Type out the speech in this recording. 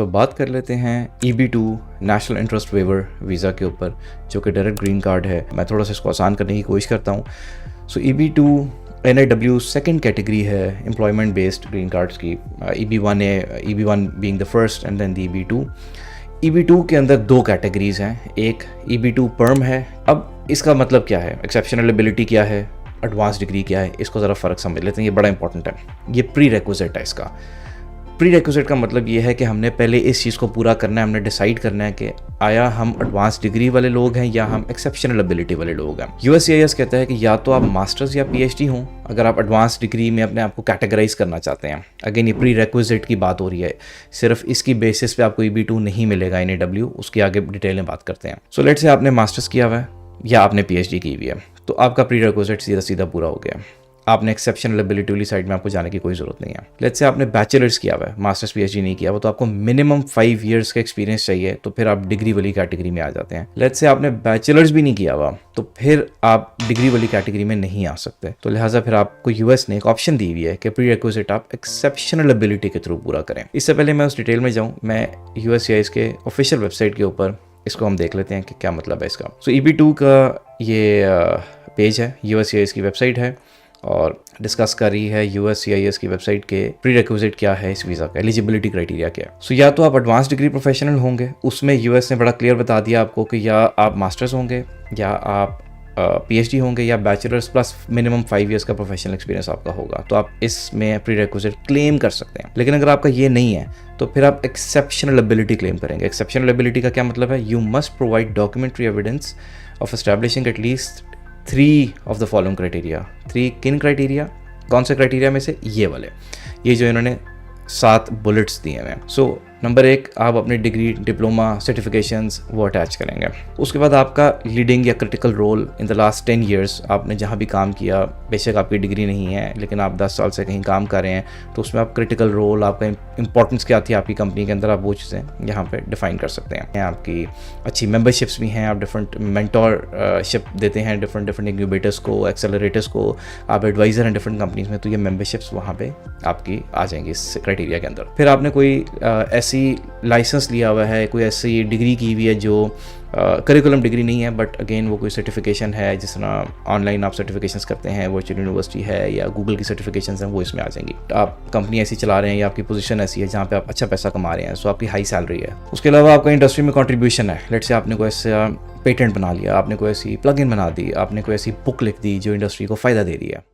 बात कर लेते हैं EB-2 national interest waiver visa के ऊपर, जो कि डायरेक्ट ग्रीन कार्ड है। मैं थोड़ा सा इसको आसान करने की कोशिश करता हूँ। EB-2 NIW सेकंड कैटेगरी है एम्प्लॉयमेंट बेस्ड ग्रीन कार्ड्स की। EB-1 being the first and then the EB-2। EB-2 के अंदर दो कैटेगरीज हैं, एक EB-2 पर्म है। अब इसका मतलब क्या है, एक्सेप्शनल एबिलिटी क्या है, एडवांस डिग्री क्या है, इसको ज़रा फ़र्क समझ लेते हैं। ये बड़ा इंपॉर्टेंट है। ये प्री रिक्विजिट है। इसका प्री रिक्विजिट का मतलब ये है कि हमने पहले इस चीज़ को पूरा करना है, हमने डिसाइड करना है कि आया हम एडवांस डिग्री वाले लोग हैं या हम एक्सेप्शनल एबिलिटी वाले लोग हैं। USCIS कहता है कि या तो आप मास्टर्स या PhD हों अगर आप एडवांस डिग्री में अपने आप को कैटेगराइज करना चाहते हैं। अगेन ये प्री रिक्विजिट की बात हो रही है, सिर्फ इसकी बेसिस पे आपको EB-2 नहीं मिलेगा NIW, उसकी आगे डिटेल में बात करते हैं। लेट्स से आपने मास्टर्स किया हुआ है या आपने PhD की हुई है, तो आपका प्री रिक्विजिट सीधा सीधा पूरा हो गया। आपने एक्सेप्शनल एबिलिटी वाली साइड में आपको जाने की कोई ज़रूरत नहीं है। लेट्स से आपने बैचलर्स किया हुआ है, मास्टर्स PhD नहीं किया हुआ, तो आपको मिनिमम 5 इयर्स का एक्सपीरियंस चाहिए, तो फिर आप डिग्री वाली कैटेगरी में आ जाते हैं। लेट्स से आपने बैचलर्स भी नहीं किया हुआ, तो फिर आप डिग्री वाली कैटेगरी में नहीं आ सकते। तो लिहाजा फिर आपको US ने एक ऑप्शन दी हुई है कि प्री रिक्विजिट आप एक्सेप्शनल एबिलिटी के थ्रू पूरा करें। इससे पहले मैं उस डिटेल में जाऊँ, मैं USCIS के ऑफिशियल वेबसाइट के ऊपर इसको हम देख लेते हैं कि क्या मतलब है इसका। EB-2 का ये पेज है, USCIS की वेबसाइट है और डिस्कस कर रही है USCIS की वेबसाइट के प्री रिक्विजिट क्या है इस वीज़ा का, एलिजिबिलिटी क्राइटेरिया क्या है। या तो आप एडवांस डिग्री प्रोफेशनल होंगे, उसमें US ने बड़ा क्लियर बता दिया आपको कि या आप मास्टर्स होंगे या आप PhD होंगे या बैचलर्स प्लस मिनिमम 5 इयर्स का प्रोफेशनल एक्सपीरियंस आपका होगा, तो आप इसमें प्री रिक्विजिट क्लेम कर सकते हैं। लेकिन अगर आपका ये नहीं है तो फिर आप एक्सेप्शनल एबिलिटी क्लेम करेंगे। एक्सेप्शनल एबिलिटी का क्या मतलब है, you must provide documentary evidence of establishing at least 3 of the following criteria. 3 किन क्राइटेरिया, कौन से क्राइटेरिया में से, ये वाले, ये जो इन्होंने 7 बुलेट्स दिए हैं। नंबर 1, आप अपनी डिग्री, डिप्लोमा, सर्टिफिकेशंस वो अटैच करेंगे। उसके बाद आपका लीडिंग या critical role in the last 10 years, आपने जहाँ भी काम किया, बेशक आपकी डिग्री नहीं है लेकिन आप 10 साल से कहीं काम कर रहे हैं, तो उसमें आप क्रिटिकल रोल, आपका इंपॉर्टेंस क्या थी आपकी कंपनी के अंदर, आप वो चीज़ें यहाँ पे डिफाइन कर सकते हैं। आपकी अच्छी मेंबरशिप्स भी हैं, आप डिफरेंट मेंटोरशिप देते हैं डिफरेंट इनक्यूबेटर्स को, एक्सेलरेटर्स को, आप एडवाइज़र हैं डिफरेंट कंपनीज में, तो ये मेंबरशिप्स वहाँ पे आपकी आ जाएंगी इस क्राइटेरिया के अंदर। फिर आपने कोई ऐसी लाइसेंस लिया हुआ है, कोई ऐसी डिग्री की हुई है जो करिकुलम डिग्री नहीं है, बट अगेन वो कोई सर्टिफिकेशन है, जिस तरह ऑनलाइन आप सर्टिफिकेशंस करते हैं, वर्चुअल यूनिवर्सिटी है या गूगल की सर्टिफिकेशंस हैं, वो इसमें आ जाएंगी। आप कंपनी ऐसी चला रहे हैं या आपकी पोजीशन ऐसी है जहाँ पे आप अच्छा पैसा कमा रहे हैं, सो आपकी हाई सैलरी है। उसके अलावा आपका इंडस्ट्री में कंट्रीब्यूशन है। लेट्स से आपने कोई ऐसा पेटेंट बना लिया, आपने कोई ऐसी प्लगइन बना दी, आपने कोई ऐसी बुक लिख दी जो इंडस्ट्री को फ़ायदा दे रही है।